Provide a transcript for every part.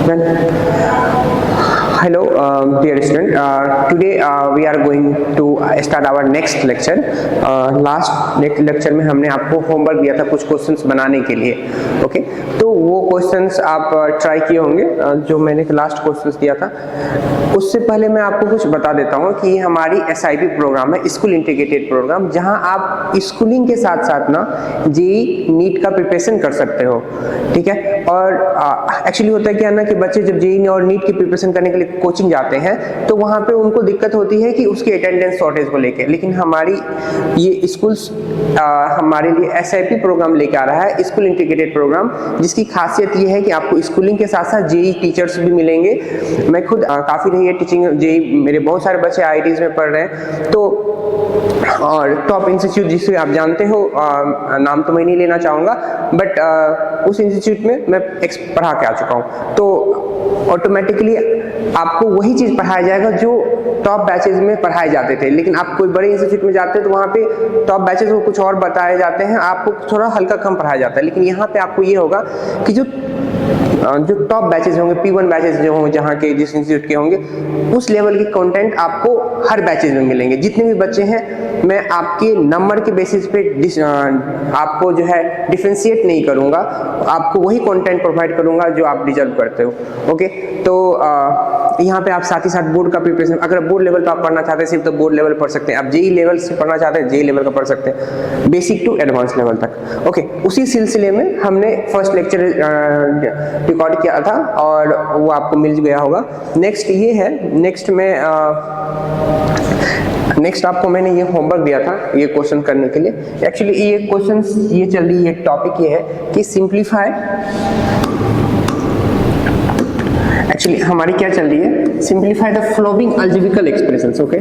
Then, hello, dear student. Today we are going to start our next lecture. Next lecture में हमने आपको homework दिया था कुछ क्वेश्चंस बनाने के लिए, ओके? तो वो क्वेश्चंस आप ट्राई किए होंगे जो मैंने लास्ट क्वेश्चंस दिया था। उससे पहले मैं आपको कुछ बता देता हूँ कि हमारी SIP प्रोग्राम है, स्कूल इंटीग्रेटेड प्रोग्राम, जहाँ आप स्कूलिंग के साथ साथ ना JEE नीट का प्रिपरेशन कर सकते हो, ठीक है? और एक्चुअली होता है क्या ना कि बच्चे जब JEE और नीट की प्रिपरेशन करने के लिए कोचिंग जाते हैं तो वहाँ पे उनको दिक्कत होती है कि उसकी अटेंडेंस शॉर्टेज को लेके, लेकिन हमारी ये स्कूल्स हमारे लिए SIP प्रोग्राम लेके आ रहा है, स्कूल इंटीग्रेटेड प्रोग्राम, जिसकी खासियत ये है कि आपको स्कूलिंग के साथ साथ JEE टीचर्स भी मिलेंगे। मैं खुद काफ़ी रही है टीचिंग JEE, मेरे बहुत सारे बच्चे IITs में पढ़ रहे हैं, तो और टॉप इंस्टीट्यूट जिसे आप जानते हो, नाम तो मैं नहीं लेना चाहूँगा, बट उस इंस्टीट्यूट में मैं पढ़ा के आ चुका हूँ, तो ऑटोमेटिकली आपको वही चीज़ पढ़ाया जाएगा जो टॉप बैचेज में पढ़ाए जाते थे। लेकिन आप कोई बड़े इंस्टीट्यूट में जाते हैं तो वहाँ पे टॉप बैचेज को कुछ और बताए जाते हैं, आपको थोड़ा हल्का कम पढ़ाया जाता है। लेकिन यहाँ पे आपको ये होगा कि जो टॉप बैचेज होंगे, P1 बैचेज जो होंगे, जहाँ के जिस इंस्टीट्यूट के होंगे, उस लेवल के कंटेंट आपको हर बैचेज में मिलेंगे। जितने भी बच्चे हैं, मैं आपके नंबर के बेसिस पे आपको जो है डिफरेंशिएट नहीं करूँगा, आपको वही कंटेंट प्रोवाइड करूँगा जो आप डिजर्व करते हो, ओके? तो यहाँ पे आप साथ ही साथ बोर्ड का प्रिपरेशन, अगर बोर्ड लेवल पे आप पढ़ना चाहते हैं सिर्फ, तो बोर्ड लेवल पढ़ सकते हैं। आप JEE लेवल से पढ़ना चाहते हैं, JEE लेवल का पढ़ सकते हैं, बेसिक टू एडवांस लेवल तक, ओके? उसी सिलसिले में हमने फर्स्ट लेक्चर रिकॉर्ड किया था और वो आपको मिल गया होगा। नेक्स्ट ये है, नेक्स्ट आपको मैंने ये होमवर्क दिया था ये क्वेश्चन करने के लिए। एक्चुअली ये क्वेश्चन ये चल रही है, टॉपिक ये है कि सिंप्लीफाई, एक्चुअली हमारी क्या चल रही है, simplify the following algebraic expressions, okay?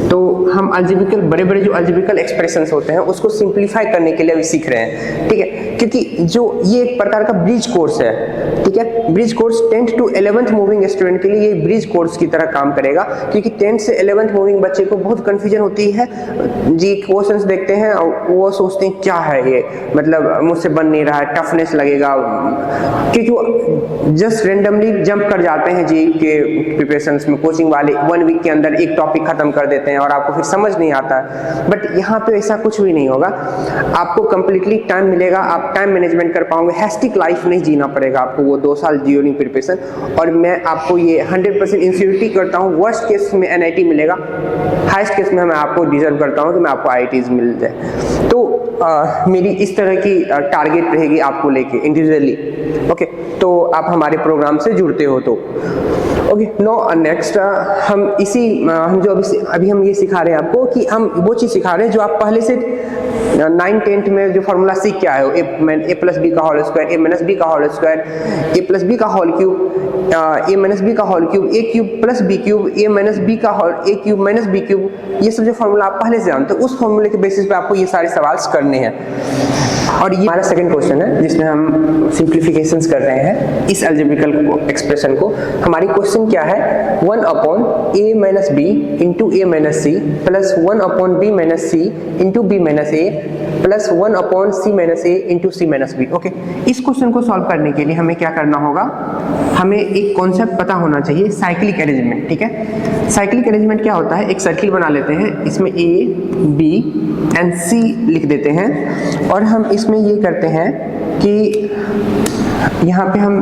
तो हम अलजेब्रिकल बड़े जो अलजेब्रिकल एक्सप्रेशंस होते हैं उसको सिंप्लीफाई करने के लिए अभी सीख रहे हैं, ठीक है? क्योंकि जो ये एक प्रकार का ब्रिज कोर्स है, ठीक है? Bridge course 10th to 11th moving student के लिए ये ब्रिज कोर्स की तरह काम करेगा, क्योंकि 10th से 11th मूविंग बच्चे को बहुत कंफ्यूजन होती है। जी क्वेश्चंस देखते हैं और वो सोचते हैं क्या है ये, मतलब मुझसे बन नहीं रहा है, टफनेस लगेगा, क्योंकि वो जस्ट रेंडमली जंप कर जाते हैं JEE के प्रिपरेशंस में। कोचिंग वाले 1 वीक के अंदर एक टॉपिक खत्म कर देते हैं और आपको फिर समझ नहीं आता है। बट यहाँ पे ऐसा कुछ भी नहीं होगा, आपको कंप्लीटली टाइम मिलेगा, आप टाइम मैनेजमेंट कर पाओगे, हैस्टिक लाइफ नहीं जीना पड़ेगा आपको वो 2 साल ड्यूरिंग प्रिपरेशन। और मैं आपको ये 100% इंश्योरिटी करता हूँ, वर्स्ट केस में NIT मिलेगा, हाईएस्ट केस में मैं आपको डिजर्व करता हूँ कि मैं आपको IITs मिल जाए। तो मेरी इस तरह की टारगेट रहेगी आपको लेके इंडिविजुअली, ओके? तो आप हमारे प्रोग्राम से जुड़ते हो तो ओके। नो नेक्स्ट हम जो अभी हम ये सिखा रहे हैं आपको कि हम वो चीज़ सिखा रहे हैं जो आप पहले से 9th-10th में जो फॉर्मूला सीख के आए हो, a प्लस बी का whole square, a minus b का whole square, a plus B का whole cube, a minus b का whole cube, a cube plus b cube, a minus b का whole, a cube minus b cube, ये सब जो formula आप पहले से जानते हो, उस फॉर्मूले के बेसिस पे आपको ये सारे सवाल करने हैं। और ये हमारा सेकंड क्वेश्चन है जिसमें हम सिंप्लीफिकेशंस कर रहे हैं इस अलजेब्रिकल एक्सप्रेशन को। हमारी क्वेश्चन क्या है, 1/a minus B into a minus C plus 1/b minus C into b minus a plus 1/c minus a into c minus b, okay? इस क्वेश्चन को सॉल्व करने के लिए हमें क्या करना होगा, हमें एक कॉन्सेप्ट पता होना चाहिए, साइक्लिक अरेंजमेंट, ठीक है? साइक्लिक अरेंजमेंट क्या होता है, एक सर्किल बना लेते हैं, इसमें a, b एंड c लिख देते हैं, और हम इसमें ये करते हैं कि यहाँ पे हम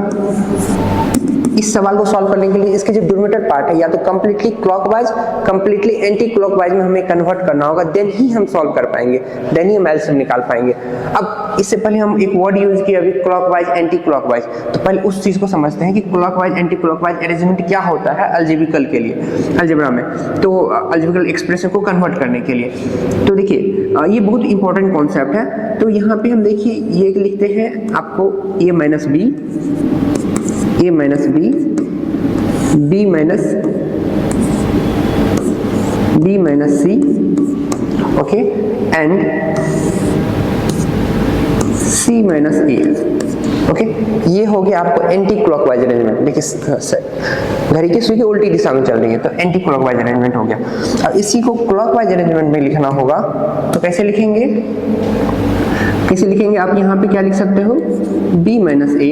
इस सवाल को सॉल्व करने के लिए इसके जो डिनोमिनेटर पार्ट है या तो completely clockwise, completely anti clockwise में हमें कन्वर्ट करना होगा, देन ही हम सॉल्व कर पाएंगे, देन ही हम एलसीएम निकाल पाएंगे। अब इससे पहले हम एक वर्ड यूज किया अभी, क्लॉकवाइज एंटी क्लॉकवाइज, तो पहले उस चीज को समझते हैं कि क्लॉकवाइज एंटी क्लॉकवाइज अरेंजमेंट क्या होता है अलजेब्रिकल के लिए, अलजेब्रा में, तो अलजेब्रिकल एक्सप्रेशन को कन्वर्ट करने के लिए। तो देखिए ये बहुत इंपॉर्टेंट कॉन्सेप्ट है। तो यहाँ पे हम देखिए ये लिखते हैं आपको a minus B, a minus B, b minus C, okay, and c minus a, okay? ये हो गया आपको एंटी क्लॉकवाइज अरेंजमेंट। देखिए घड़ी की सुई की उल्टी दिशा में चल रही है तो एंटी क्लॉकवाइज अरेंजमेंट हो गया। अब इसी को क्लॉकवाइज अरेंजमेंट में लिखना होगा, तो कैसे लिखेंगे, आप यहाँ पे क्या लिख सकते हो, b माइनस a,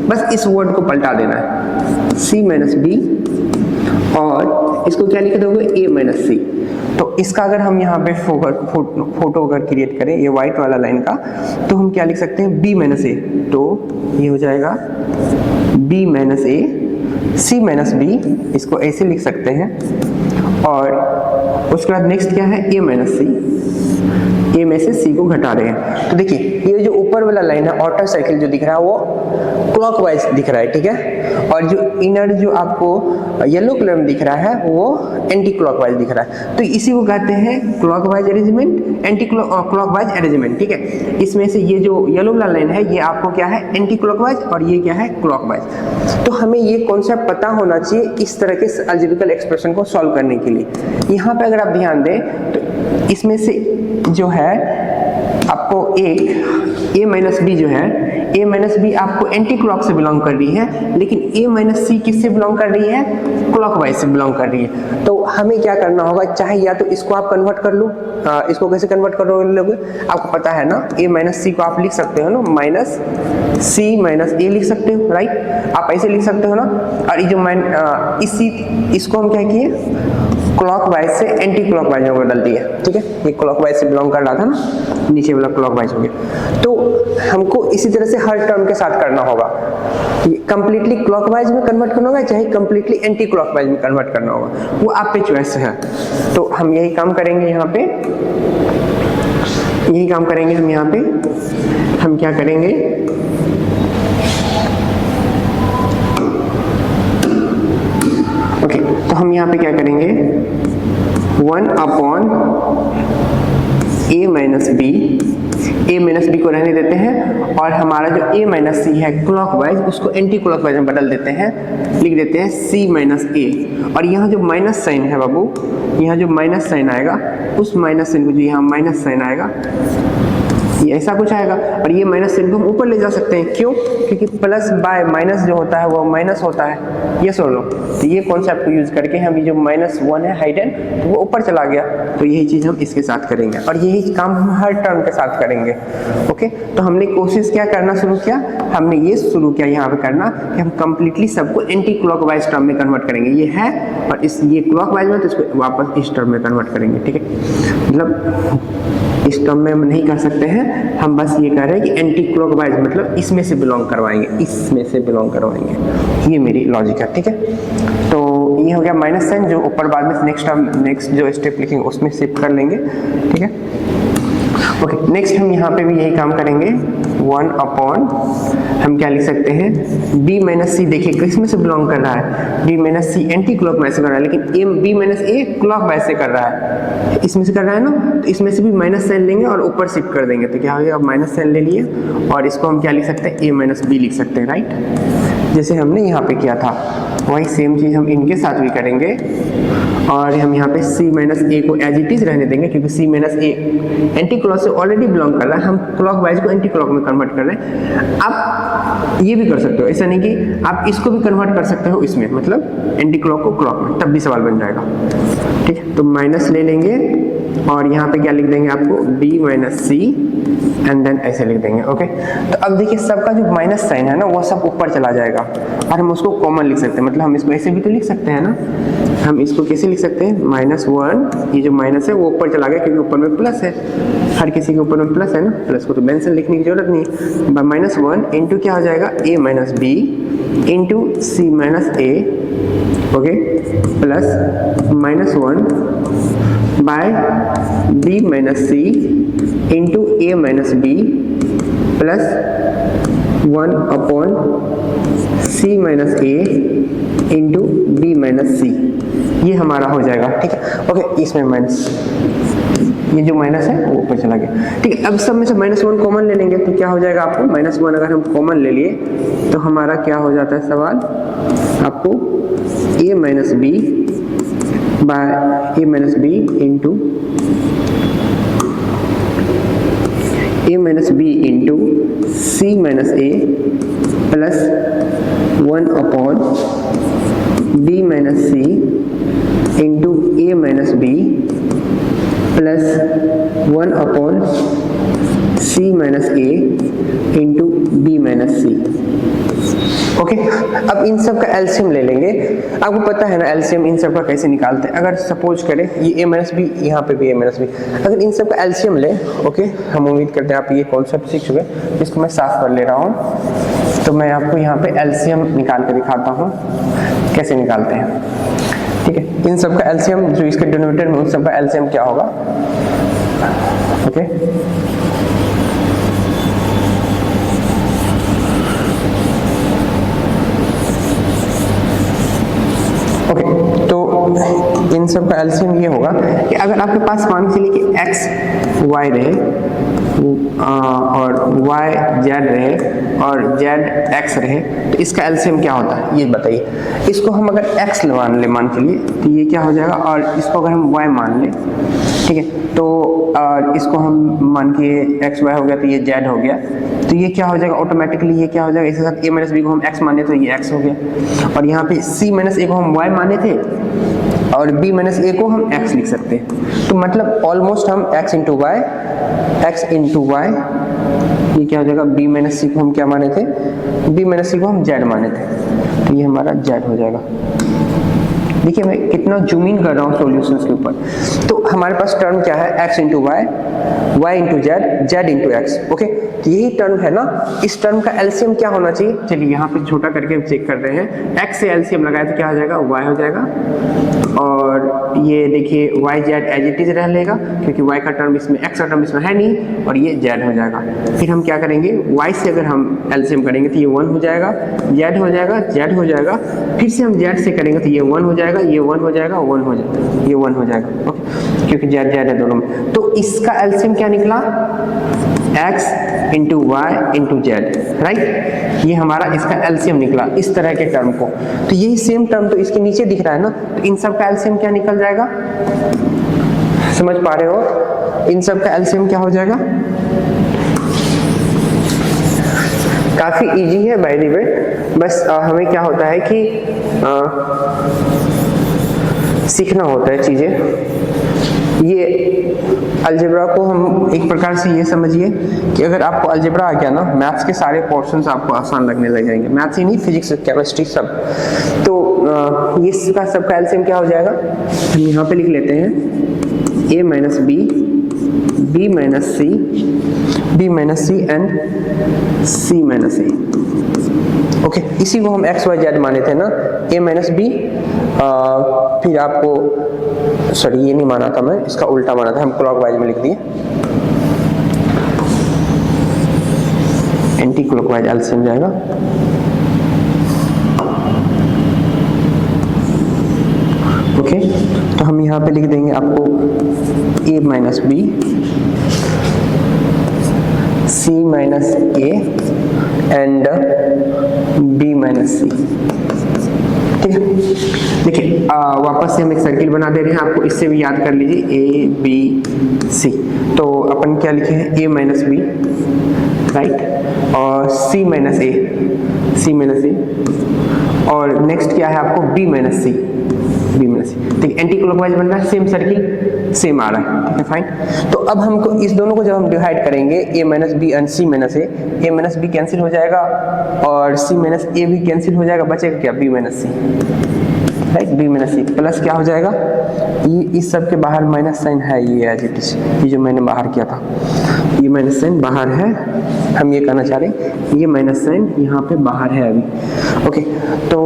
बस इस वर्ड को पलटा देना है, सी माइनस बी, और इसको क्या लिख दोगे, ए माइनस सी। तो इसका अगर हम यहाँ पे फोटो अगर क्रिएट करें ये व्हाइट वाला लाइन का, तो हम क्या लिख सकते हैं, बी माइनस ए। तो ये हो जाएगा बी माइनस ए, सी माइनस बी, इसको ऐसे लिख सकते हैं। और उसके बाद नेक्स्ट क्या है, ए माइनस सी, ए में से सी को घटा रहे हैं। तो देखिए ये जो ऊपर वाला लाइन है आउटर सर्किल जो दिख रहा है वो क्लॉकवाइज दिख रहा है, ठीक है, और जो इनर जो आपको येलो कलर में दिख रहा है वो एंटी क्लॉकवाइज दिख रहा है। तो इसी को कहते हैं clockwise arrangement, anti clockwise arrangement, ठीक है। इसमें से ये जो येलो वाला लाइन है ये आपको क्या है, एंटी क्लॉकवाइज, और ये क्या है, क्लॉकवाइज। तो हमें ये कॉन्सेप्ट पता होना चाहिए इस तरह के अलजेब्रिकल एक्सप्रेशन को सॉल्व करने के लिए। यहाँ पे अगर आप ध्यान दें तो इसमें से जो है आपको एक ए माइनस बी जो है, ए माइनस बी आपको एंटी क्लॉक से बिलोंग कर रही है, लेकिन ए माइनस सी किससे बिलोंग कर रही है, क्लॉकवाइज से बिलोंग कर रही है। तो हमें क्या करना होगा, चाहे या तो इसको आप कन्वर्ट कर लो, इसको कैसे कन्वर्ट करोगे आपको पता है ना, ए माइनस सी को आप लिख सकते हो ना माइनस सी माइनस ए लिख सकते हो, राइट, आप ऐसे लिख सकते हो ना। और ये जो इसको हम क्या किए, क्लॉकवाइज से एंटी क्लॉकवाइज में बदल दिया, ठीक है। ये क्लॉकवाइज से बिलोंग कर रहा था ना, नीचे वाला क्लॉकवाइज हो गया। तो हमको इसी तरह से हर टर्म के साथ करना होगा, कंप्लीटली क्लॉकवाइज में कन्वर्ट करना होगा, चाहे कंप्लीटली एंटी क्लॉकवाइज में कन्वर्ट करना होगा, वो आप पे चॉइस है। तो हम यही काम करेंगे यहाँ पे, यही काम करेंगे हम यहाँ पे। हम क्या करेंगे, ओके, तो हम यहाँ पे क्या करेंगे, 1 अपॉन ए माइनस बी, ए माइनस बी को रहने देते हैं, और हमारा जो ए माइनस सी है क्लॉकवाइज उसको एंटी क्लॉकवाइज में बदल देते हैं, लिख देते हैं सी माइनस ए। और यहाँ जो माइनस साइन है बाबू, यहाँ जो माइनस साइन आएगा उस माइनस साइन को, जो यहाँ माइनस साइन आएगा ये ऐसा कुछ आएगा, और ये माइनस साइन को हम ऊपर ले जा सकते हैं, क्यों, क्योंकि प्लस बाय माइनस जो होता है वो माइनस होता है, ये सुन लो। तो ये कॉन्सेप्ट को यूज करके हम ये जो -1 है हाइडन, तो वो ऊपर चला गया, तो यही चीज हम इसके साथ करेंगे, और यही काम हम हर टर्म के साथ करेंगे। ओके, तो हमने कोशिश क्या करना शुरू किया, हमने ये शुरू किया यहाँ पे करना कि हम कंप्लीटली सबको एंटी क्लॉकवाइज टर्म में कन्वर्ट करेंगे, ये है, और इस ये क्लॉकवाइज में, तो इसको वापस इस टर्म में कन्वर्ट करेंगे, ठीक है। मतलब इस टर्म में हम नहीं कर सकते हैं, हम बस ये कर रहे हैं कि एंटी क्लॉकवाइज मतलब इसमें से बिलोंग करवाएंगे, इसमें से बिलोंग करवाएंगे, ये मेरी लॉजिक है, ठीक है। तो ये हो गया माइनस साइन, जो ऊपर बाद में नेक्स्ट जो स्टेप लिखेंगे उसमें शिफ्ट कर लेंगे, ठीक है। ओके, नेक्स्ट हम यहाँ पे भी यही काम करेंगे, 1 अपॉन हम क्या लिख सकते हैं, b माइनस सी, देखिए किसमें से बिलोंग कर रहा है, b माइनस सी एंटी क्लॉकवाइज से कर रहा है, लेकिन b माइनस ए क्लॉकवाइज से कर रहा है, इसमें से कर रहा है ना, तो इसमें से भी माइनस साइन लेंगे और ऊपर शिफ्ट कर देंगे, तो क्या हो गया, माइनस साइन ले लिए, और इसको हम क्या लिख सकते हैं, a माइनस बी लिख सकते हैं, राइट, जैसे हमने यहाँ पे किया था वही सेम चीज हम इनके साथ भी करेंगे। और हम यहाँ पे c माइनस ए को एज इट इज रहने देंगे, क्योंकि c माइनस ए एंटी क्लॉक से ऑलरेडी बिलोंग कर रहा है, हम क्लॉकवाइज को एंटी क्लॉक में कन्वर्ट कर रहे हैं। आप ये भी कर सकते हो, ऐसा नहीं कि आप इसको भी कन्वर्ट कर सकते हो इसमें, मतलब एंटी क्लॉक को क्लॉक में, तब भी सवाल बन जाएगा, ठीक है। तो माइनस ले लेंगे और यहाँ पे क्या लिख देंगे आपको, b minus C, and then ऐसे लिख देंगे, ओके। तो अब देखिए सबका जो माइनस साइन है ना वो सब ऊपर चला जाएगा, और हम उसको कॉमन लिख सकते हैं, मतलब हम इसको ऐसे भी तो लिख सकते हैं ना, हम इसको कैसे लिख सकते हैं, -1, ये जो माइनस है वो ऊपर चला गया क्योंकि ऊपर में प्लस है, हर किसी के ऊपर में प्लस है ना, प्लस को तो मेंशन लिखने की जरूरत नहीं है। -1 इंटू क्या हो जाएगा, a minus B into C minus a, okay, plus -1 by b minus C into a minus B plus 1 upon c minus a into b minus c, ये हमारा हो जाएगा, ठीक है। ओके, इसमें माइनस, ये जो माइनस है वो ऊपर चला गया, ठीक है। अब सब में से -1 कॉमन ले लेंगे, तो क्या हो जाएगा आपको, -1 अगर हम कॉमन ले लिए तो हमारा क्या हो जाता है सवाल, आपको a minus B by a minus B into a minus B into C minus A plus 1 upon b minus C into a minus B plus 1 upon c minus A into b minus C. Okay अब इन सब का LCM ले लेंगे। आपको पता है ना एलसीएम इन सब का कैसे निकालते हैं। अगर सपोज करें ये a माइनस बी, यहाँ पे भी a माइनस बी, अगर इन सब का एलसीएम ले, ओके हम उम्मीद करते हैं आप ये कॉन्सेप्ट सीख चुके, इसको मैं साफ कर ले रहा हूँ। तो मैं आपको यहाँ पे एलसीएम निकाल के दिखाता हूँ कैसे निकालते हैं, ठीक है। इन सब का एलसीएम जो इसके डिनोमिनेटर में, उन सब का एलसीएम क्या होगा, ओके इन सब का एलसीएम ये होगा कि अगर आपके पास मान के लिए कि x y रहे और y z रहे और z x रहे, तो इसका एलसीएम क्या होता है ये बताइए। इसको हम अगर x मान के लिए तो ये क्या हो जाएगा, और इसको अगर हम y मान ले, ठीक है, तो इसको हम मान के x y हो गया तो ये z हो गया, तो ये क्या हो जाएगा ऑटोमेटिकली, ये क्या हो जाएगा, इसके साथ a माइनस बी को हम x माने तो ये x हो गया, और यहाँ पे c माइनस a को हम y माने थे और b माइनस a को हम x लिख सकते हैं। तो मतलब ऑलमोस्ट हम x इंटू y, ये क्या हो जाएगा, b माइनस c को हम क्या माने थे, b माइनस c को हम z माने थे, तो ये हमारा z हो जाएगा। देखिए मैं कितना जूम इन कर रहा हूँ सॉल्यूशंस के ऊपर। तो हमारे पास टर्म क्या है, x into Y, y into Z, z into X, okay. तो यही टर्म है ना, इस टर्म का एलसीएम क्या होना चाहिए, चलिए यहाँ पे छोटा करके चेक कर रहे हैं। x से एलसीएम लगाए तो क्या हो जाएगा, y हो जाएगा, और ये देखिए y z as it is रह लेगा क्योंकि y का टर्म इसमें, x का टर्म इसमें है नहीं, और ये z हो जाएगा। फिर हम क्या करेंगे, y से अगर हम एलसीएम करेंगे तो ये 1 हो जाएगा, z हो जाएगा, z हो जाएगा, फिर से हम z से करेंगे तो ये 1 हो जाएगा, ये 1 हो जाएगा, 1 हो जाएगा, ये 1 हो जाएगा, ओके, क्योंकि z z है दोनों में। तो इसका एलसीएम क्या निकला, x into Y into Z, right, ये हमारा इसका एलसीएम निकला इस तरह के टर्म को। तो यही सेम टर्म तो इसके नीचे दिख रहा है ना, तो इन सब का एलसीएम क्या निकल जाएगा, समझ पा रहे हो, इन सब का एलसीएम क्या हो जाएगा, काफी इजी है बाय द वे, बस हमें क्या होता है कि सीखना होता है चीजें। ये अलजेब्रा को हम एक प्रकार से ये समझिए कि अगर आपको अलजेब्रा आ गया ना, मैथ्स के सारे पोर्शंस आपको आसान लगने लग जाएंगे, मैथ्स ही नहीं, फिजिक्स, केमिस्ट्री सब। तो ये सबका एलसीएम क्या हो जाएगा, हम यहाँ पे लिख लेते हैं a minus B, b minus C and c minus a, okay. इसी को हम x y z माने थे ना, a माइनस बी, फिर आपको सॉरी ये नहीं माना था मैं, इसका उल्टा माना था, हम क्लॉकवाइज में लिख दिए, एंटी क्लॉकवाइज एलसीएम जाएगा, ओके। तो हम यहाँ पे लिख देंगे आपको a minus B, c minus a and b minus c, ठीक है। देखिए वापस से हम एक सर्किल बना दे रहे हैं आपको, इससे भी याद कर लीजिए a b c। तो अपन क्या लिखे हैं, a माइनस बी, राइट, और c माइनस a, और नेक्स्ट क्या है आपको b माइनस सी, ठीक, एंटी क्लॉकवाइज बन रहा है, सेम सर्किल सेम आ रहा है, ठीक है, फाइन। तो अब हमको इस दोनों को जब हम डिवाइड करेंगे, a minus b and c minus a minus b cancel हो जाएगा और c माइनस a भी कैंसिल हो जाएगा, बचेगा क्या, b minus c, right, b minus सी प्लस क्या हो जाएगा, ये इस सब के बाहर माइनस साइन है, ये एज इट इज, ये जो मैंने बाहर किया था, ये माइनस साइन बाहर है, हम ये कहना चाह रहे हैं ये माइनस साइन यहाँ पे बाहर है अभी, ओके। तो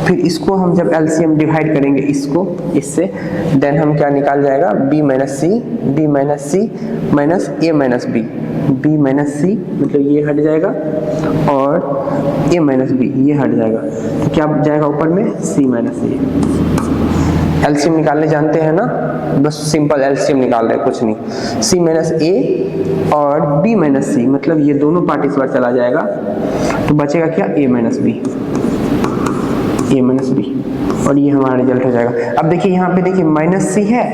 फिर इसको हम जब एलसीएम डिवाइड करेंगे इसको इससे, देन हम क्या निकाल जाएगा, b minus c minus a minus b minus c मतलब ये हट जाएगा, और a माइनस b ये हट जाएगा, तो क्या जाएगा ऊपर में, c माइनस a। एलसीएम निकालने जानते हैं ना, बस सिंपल एलसीएम निकाल रहे हैं, कुछ नहीं, c माइनस a और b माइनस c, मतलब ये दोनों पार्ट इस बार चला जाएगा, तो बचेगा क्या, a माइनस b, और ये हमारा रिजल्ट हो जाएगा। अब देखिए यहाँ पे देखिए माइनस सी है,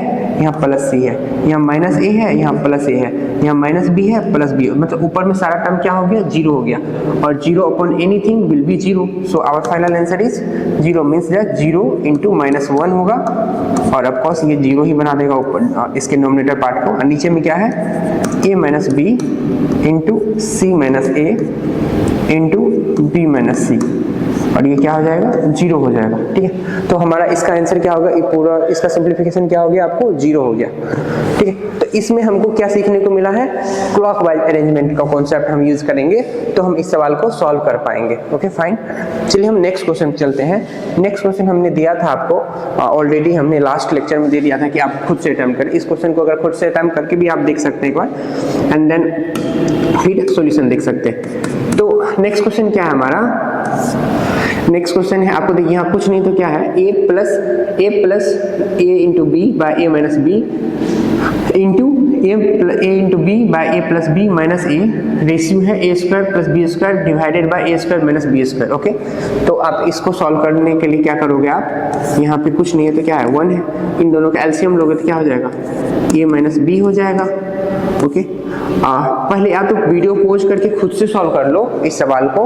यहाँ प्लस सी है, यहाँ माइनस ए है, यहाँ प्लस ए है, यहाँ माइनस बी है, प्लस बी, मतलब ऊपर में सारा टर्म क्या हो गया, जीरो हो गया, और zero upon anything will be zero, so our final answer is zero, means that zero into minus 1 होगा, और ऑफ कोर्स ये जीरो ही बना देगा ऊपर इसके नोमिनेटर पार्ट को, और नीचे में क्या है, a minus B into C minus A into b minus c, और ये क्या हो जाएगा, जीरो हो जाएगा। ठीक है, तो हमारा इसका आंसर क्या होगा, ये पूरा इसका सिंप्लीफिकेशन क्या हो गया, आपको जीरो हो गया। ठीक है, तो इसमें हमको क्या सीखने को मिला है, क्लॉकवाइज अरेंजमेंट का कॉन्सेप्ट हम यूज करेंगे तो हम इस सवाल को सॉल्व कर पाएंगे। ओके फाइन, चलिए हम नेक्स्ट क्वेश्चन चलते हैं। नेक्स्ट क्वेश्चन हमने दिया था आपको ऑलरेडी, हमने लास्ट लेक्चर में दे दिया था कि आप खुद से अटेम्प्ट करें। इस क्वेश्चन को अगर खुद से अटेम्प्ट करके भी आप देख सकते हैं एक बार, एंड देन फिर सॉल्यूशन देख सकते हैं। तो नेक्स्ट क्वेश्चन क्या है हमारा, नेक्स्ट क्वेश्चन है आपको देखिए यहाँ कुछ नहीं तो क्या है, a plus a into B by A minus B into a into B by A plus B minus A, ratio है a square plus B square divided by A square minus B square. Okay, तो आप इसको solve करने के लिए क्या करोगे आप, यहाँ पे कुछ नहीं है तो क्या है 1 है, इन दोनों का एलसीएम लोगे तो क्या हो जाएगा, a माइनस बी हो जाएगा। ओके, पहले या तो वीडियो पॉज करके खुद से सॉल्व कर लो इस सवाल को,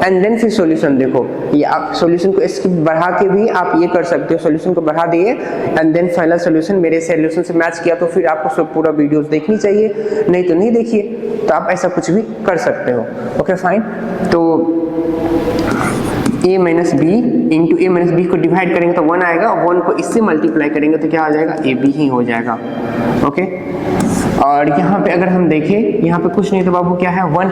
एंड देन फिर सॉल्यूशन देखो। ये आप सॉल्यूशन को स्किप बढ़ा के भी आप ये कर सकते हो, सॉल्यूशन को बढ़ा दिए एंड देन फाइनल सॉल्यूशन मेरे सॉल्यूशन से मैच किया तो फिर आपको सब पूरा वीडियोस देखनी चाहिए, नहीं तो नहीं देखिए, तो आप ऐसा कुछ भी कर सकते हो। ओके फाइन, तो a minus B into A minus B को डिवाइड करेंगे तो 1 आएगा, 1 को इससे मल्टीप्लाई करेंगे तो क्या आ जाएगा, ए बी ही हो जाएगा। ओके, और यहाँ पे अगर हम देखें, यहाँ पे कुछ नहीं तो बाबू क्या है, 1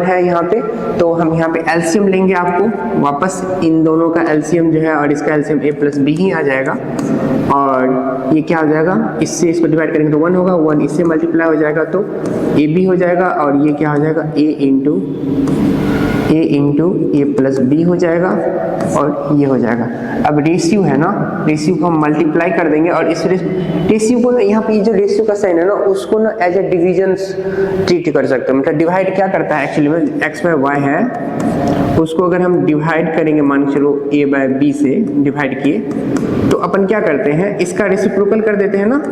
है यहाँ पे, तो हम यहाँ पे एलसीएम लेंगे आपको वापस, इन दोनों का एलसीएम जो है और इसका एलसीएम a प्लस बी ही आ जाएगा, और ये क्या हो जाएगा, इससे इसको डिवाइड करेंगे तो 1 होगा, 1 इससे मल्टीप्लाई हो जाएगा तो ए बी हो जाएगा, और ये क्या हो जाएगा, a into A plus B हो जाएगा, और ये हो जाएगा। अब रेशियो है ना, रेशियो को हम मल्टीप्लाई कर देंगे, और इस रेशियो को ना, यहाँ पे जो रेशियो का साइन है ना, उसको ना एज ए डिविजन्स ट्रीट कर सकते हैं। मतलब डिवाइड क्या करता है एक्चुअली में, एक्स बाय वाई है, उसको अगर हम डिवाइड करेंगे, मान के चलो a बाय बी से डिवाइड किए, तो अपन क्या करते हैं, इसका रेसिप्रोकल कर देते हैं ना,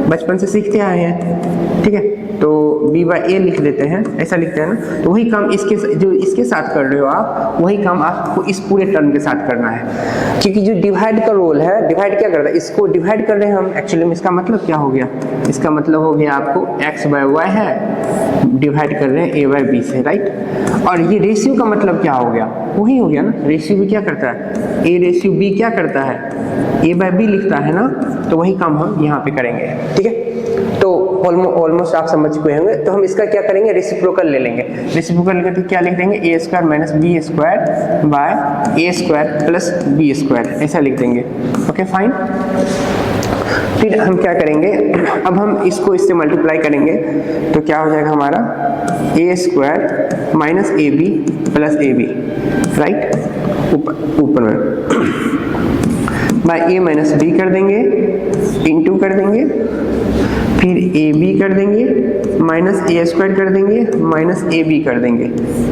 बचपन से सीखते आए हैं। ठीक है, तो b बाय ए लिख देते हैं, ऐसा लिखते हैं ना, तो वही काम इसके जो इसके साथ कर रहे हो आप, वही काम आपको इस पूरे टर्म के साथ करना है, क्योंकि जो डिवाइड का रोल है, डिवाइड क्या करता है, इसको डिवाइड कर रहे हैं हम एक्चुअली में, इसका मतलब क्या हो गया, इसका मतलब हो गया आपको x बाय वाई है, डिवाइड कर रहे हैं a बाय बी से, राइट। और ये रेशियो का मतलब क्या हो गया, वही हो गया ना, रेशियो भी क्या करता है, a रेशियो b क्या करता है, a बाय बी लिखता है ना, तो वही काम हम यहाँ पे करेंगे। ठीक है, तो ऑलमोस्ट आप समझ गए होंगे। तो हम इसका क्या करेंगे, रेसिप्रोकल ले लेंगे, रेसिप्रोकल लेंगे तो क्या लिख देंगे, a square minus B square by a square plus B square, ऐसा लिख देंगे। ओके फाइन, फिर हम क्या करेंगे, अब हम इसको इससे मल्टीप्लाई करेंगे तो क्या हो जाएगा हमारा, a square minus A b plus A b, right, ऊपर में बाय ए माइनस बी कर देंगे, इंटू कर देंगे, फिर ए बी कर देंगे, माइनस ए स्क्वायर कर देंगे, माइनस ए बी कर देंगे,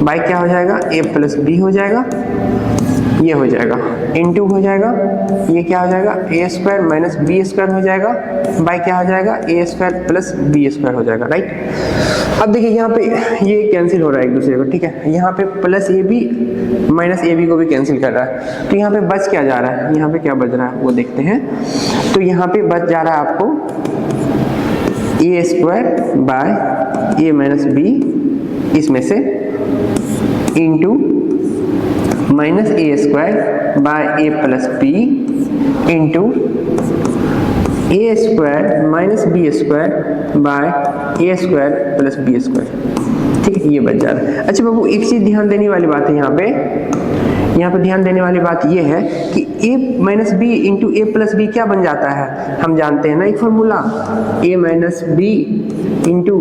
बाय क्या हो जाएगा, ए प्लस बी हो जाएगा, ये हो जाएगा, इंटू हो जाएगा, ये क्या हो जाएगा, ए स्क्वायर माइनस बी स्क्वायर हो जाएगा, बाय क्या हो जाएगा, ए स्क्वायर प्लस बी स्क्वायर हो जाएगा, राइट। अब देखिए यहाँ पे ये कैंसिल हो रहा है एक दूसरे को, ठीक है, यहाँ पे प्लस ए बी माइनस ए बी को भी कैंसिल कर रहा है, तो यहाँ पे बच क्या जा रहा है, यहाँ पे क्या बच रहा है वो देखते हैं। तो यहाँ पे बच जा रहा है आपको a square by a minus b, इसमें से into minus a square by a plus b into a square minus B square by a square plus B square. ठीक है, ये बच जा रहा है। अच्छा बाबू, एक चीज ध्यान देने वाली बात है यहाँ पे ध्यान देने वाली बात ये है कि a minus B into A plus B क्या बन जाता है, हम जानते हैं ना एक formula, a minus B into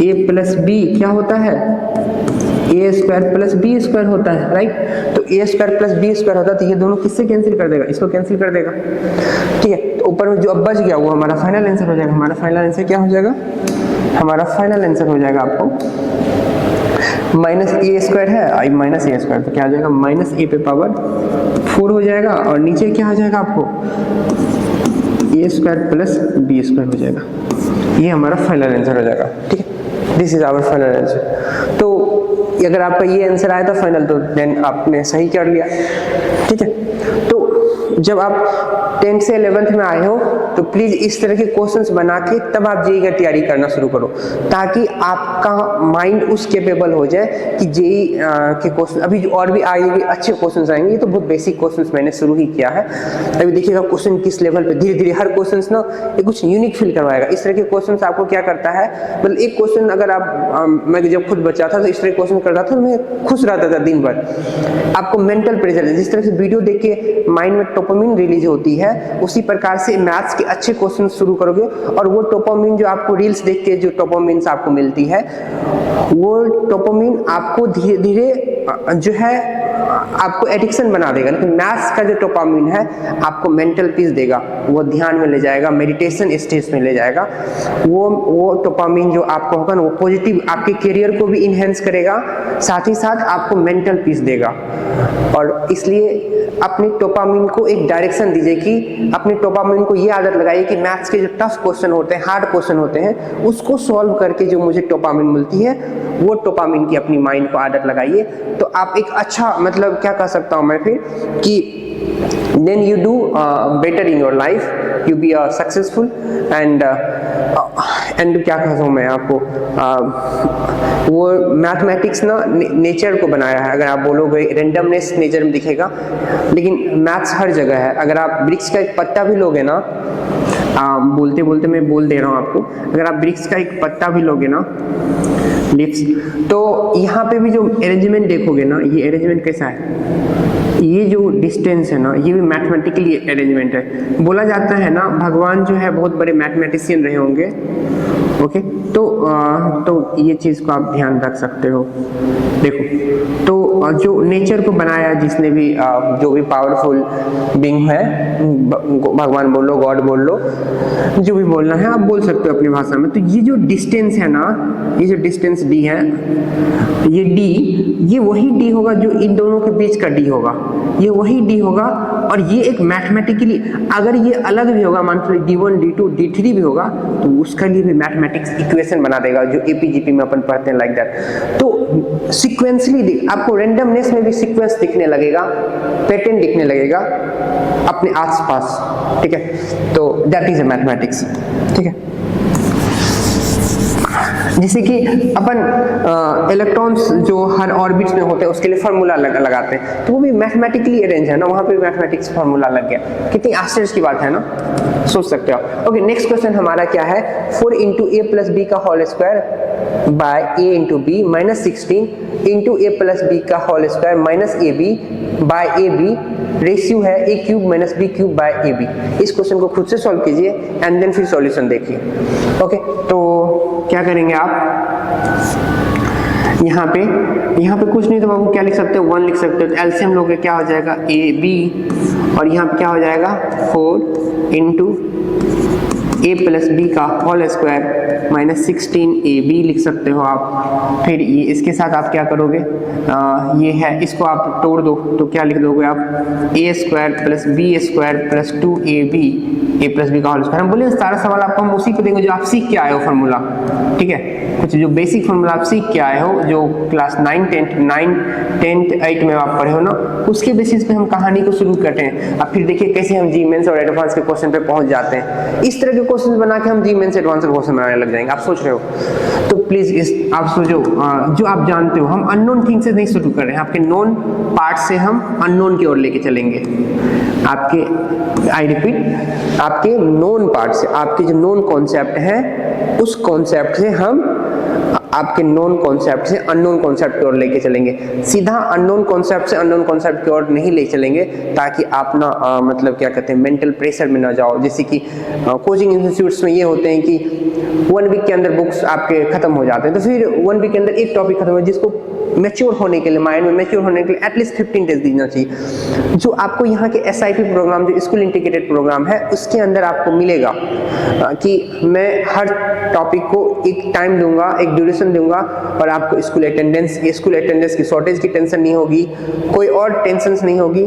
A plus B क्या होता है, A square plus B square होता है, राइट। तो A square plus B square होता है, तो ये दोनों किससे कैंसिल कर देगा, इसको कैंसिल कर देगा। ठीक है, तो ऊपर में जो अब बच गया वो हमारा फाइनल आंसर हो जाएगा। हमारा फाइनल आंसर क्या हो जाएगा, हमारा फाइनल आंसर हो जाएगा आपको माइनस ए स्क्वायर है, आई माइनस ए स्क्वायर, तो क्या हो जाएगा, माइनस ए पे पावर 4 हो जाएगा, और नीचे क्या हो जाएगा आपको, a square plus B square हो जाएगा। ये हमारा फाइनल आंसर हो जाएगा। ठीक है, this is our final answer. तो अगर आपका ये आंसर आया था फाइनल, तो देन आपने सही कर लिया। ठीक है, तो जब आप 10th से 11th में आए हो तो प्लीज इस तरह के क्वेश्चंस बना के तब आप जेईई का तैयारी करना शुरू करो, ताकि आपका माइंड उस केपेबल हो जाए कि जेईई के क्वेश्चन अभी और भी आगे अच्छे क्वेश्चंस आएंगे। ये तो बहुत बेसिक क्वेश्चंस मैंने शुरू ही किया है, अभी देखिएगा क्वेश्चन किस लेवल पे धीरे धीरे हर क्वेश्चंस ना ये कुछ यूनिक फील करवाएगा। इस तरह के क्वेश्चंस आपको क्या करता है, मतलब एक क्वेश्चन अगर आप मैं जब खुद बच्चा था तो इस तरह क्वेश्चन करता था तो मैं खुश रहता था दिन भर। आपको मेंटल प्रेशर, जिस तरह से वीडियो देख के माइंड में डोपामिन रिलीज होती है, उसी प्रकार से मैथ्स के अच्छे क्वेश्चन शुरू करोगे और वो डोपामिन जो आपको रील्स देख के जो डोपामिन आपको मिलती है, वो डोपामिन आपको धीरे धीरे जो है आपको एडिक्शन बना देगा। लेकिन मैथ्स का जो डोपामिन है आपको मेंटल पीस देगा, वो ध्यान में ले जाएगा, मेडिटेशन स्टेज में ले जाएगा। वो डोपामिन जो आपको होगा ना वो पॉजिटिव आपके करियर को भी इनहेंस करेगा, साथ ही साथ आपको मेंटल पीस देगा। और इसलिए अपने डोपामिन को एक डायरेक्शन दीजिए कि अपने डोपामिन को ये आदत लगाइए कि मैथ्स के जो टफ क्वेश्चन होते हैं, हार्ड क्वेश्चन होते हैं, उसको सॉल्व करके जो मुझे डोपामिन मिलती है वो डोपामिन की अपनी माइंड को आदत लगाइए। तो आप एक अच्छा मतलब क्या कह सकता हूँ मैं फिर कि then you do better in your life, you be successful and क्या कह सकता हूँ मैं आपको वो मैथमेटिक्स ना नेचर को बनाया है। अगर आप बोलोगे रेंडमनेस नेचर में दिखेगा, लेकिन मैथ्स हर जगह है। अगर आप वृक्ष का एक पत्ता भी लोगे ना, बोलते बोलते मैं बोल दे रहा हूँ आपको, अगर आप वृक्ष का एक पत्ता भी लोगे ना लिप्स, तो यहाँ पे भी जो अरेंजमेंट देखोगे ना, ये अरेंजमेंट कैसा है, ये जो डिस्टेंस है ना, ये भी मैथमेटिकली अरेंजमेंट है। बोला जाता है ना भगवान जो है बहुत बड़े मैथमेटिशियन रहे होंगे। ओके, तो ये चीज को आप ध्यान रख सकते हो। देखो तो जो नेचर को बनाया जिसने भी, जो भी पावरफुल बीइंग है, भगवान बोल लो, गॉड बोल लो, जो भी बोलना है आप बोल सकते हो अपनी भाषा में। तो ये जो डिस्टेंस है ना, ये जो डिस्टेंस डी है, ये डी, ये वही डी होगा जो इन दोनों के बीच का डी होगा, ये वही डी होगा। और ये एक मैथमेटिकली, अगर ये अलग भी होगा, मान लो D1 D2 D3 भी होगा, तो उसका लिए भी मैथमेटिक्स इक्वेशन बना देगा, जो एपीजीपी में अपन पढ़ते हैं, लाइक दैट। तो सीक्वेंसली आपको रेंडमनेस में भी सीक्वेंस दिखने लगेगा, पैटर्न दिखने लगेगा अपने आसपास, ठीक है। तो दैट इज अ मैथमेटिक्स, ठीक है। जैसे कि अपन इलेक्ट्रॉन्स जो हर ऑर्बिट्स में होते हैं उसके लिए फार्मूला लगाते हैं, तो वो भी मैथमेटिकली अरेंज है ना, वहां पे मैथमेटिक्स फार्मूला लग गया। कितनी आश्चर्य की बात है ना, सोच सकते हो। ओके, नेक्स्ट क्वेश्चन हमारा क्या है, 4 × a + b का whole square by a × b minus 16 × a + b का whole square minus ab by ab ratio है a³ - b³ बाय ab। इस क्वेश्चन को खुद से सॉल्व कीजिए एंड देन फिर सॉल्यूशन देखिए। ओके, तो क्या करेंगे आप, यहाँ पे कुछ नहीं तो बाबू क्या लिख सकते हो, 1 लिख सकते हो। तो एलसीएम लोगे क्या हो जाएगा, ab, और यहाँ पे क्या हो जाएगा 4 × a + b का होल स्क्वायर माइनस 16 ab लिख सकते हो आप। फिर ये इसके साथ आप क्या करोगे, ये है, इसको आप तोड़ दो तो क्या लिख दोगे आप, a² + b² + 2ab a + b का होल स्क्वायर। हम बोले सारा सवाल आपको हम उसी को देंगे जो आप सीख के आए हो फार्मूला, ठीक है। कुछ जो बेसिक फार्मूला आप सीख के आए हो, जो क्लास 9 10th 8 में आप पढ़े हो ना, उसके बेसिस पे हम कहानी को शुरू करते हैं। अब फिर देखिए कैसे हम जी मेंस और एडवांस के क्वेश्चन पे पहुंच जाते हैं। इस तरह के क्वेश्चन बना के हम जी मेंस एडवांस के क्वेश्चन बनाने लग जाएंगे, आप सोच रहे हो। तो प्लीज आप सोचो, जो आप जानते हो, हम अननोन थिंग से नहीं शुरू कर रहे हैं, आपके नोन पार्ट से हम अननोन की ओर लेके चलेंगे। आपके, आई रिपीट, आपके नोन पार्ट से, आपके जो नोन कॉन्सेप्ट है उस कॉन्सेप्ट से हम आपके नोन कॉन्सेप्ट से अननोन कॉन्सेप्ट की ओर लेके चलेंगे। सीधा अननोन कॉन्सेप्ट से अननोन कॉन्सेप्ट की ओर नहीं ले चलेंगे, ताकि आप ना मतलब क्या कहते हैं, मेंटल प्रेशर में ना जाओ। जैसे कि कोचिंग इंस्टीट्यूट्स में ये होते हैं कि 1 वीक के अंदर बुक्स आपके खत्म हो जाते हैं, तो फिर 1 वीक के अंदर एक टॉपिक खत्म हो, जिसको मैच्योर होने के लिए, माइंड में मैच्योर होने के लिए एटलीस्ट 15 डेज देना चाहिए। जो आपको यहाँ के SIP प्रोग्राम, जो स्कूल इंटीग्रेटेड प्रोग्राम है, उसके अंदर आपको मिलेगा कि मैं हर टॉपिक को एक टाइम दूंगा, एक ड्यूरेशन दूंगा, और आपको स्कूल अटेंडेंस की शॉर्टेज की टेंशन नहीं होगी, कोई और टेंशन नहीं होगी।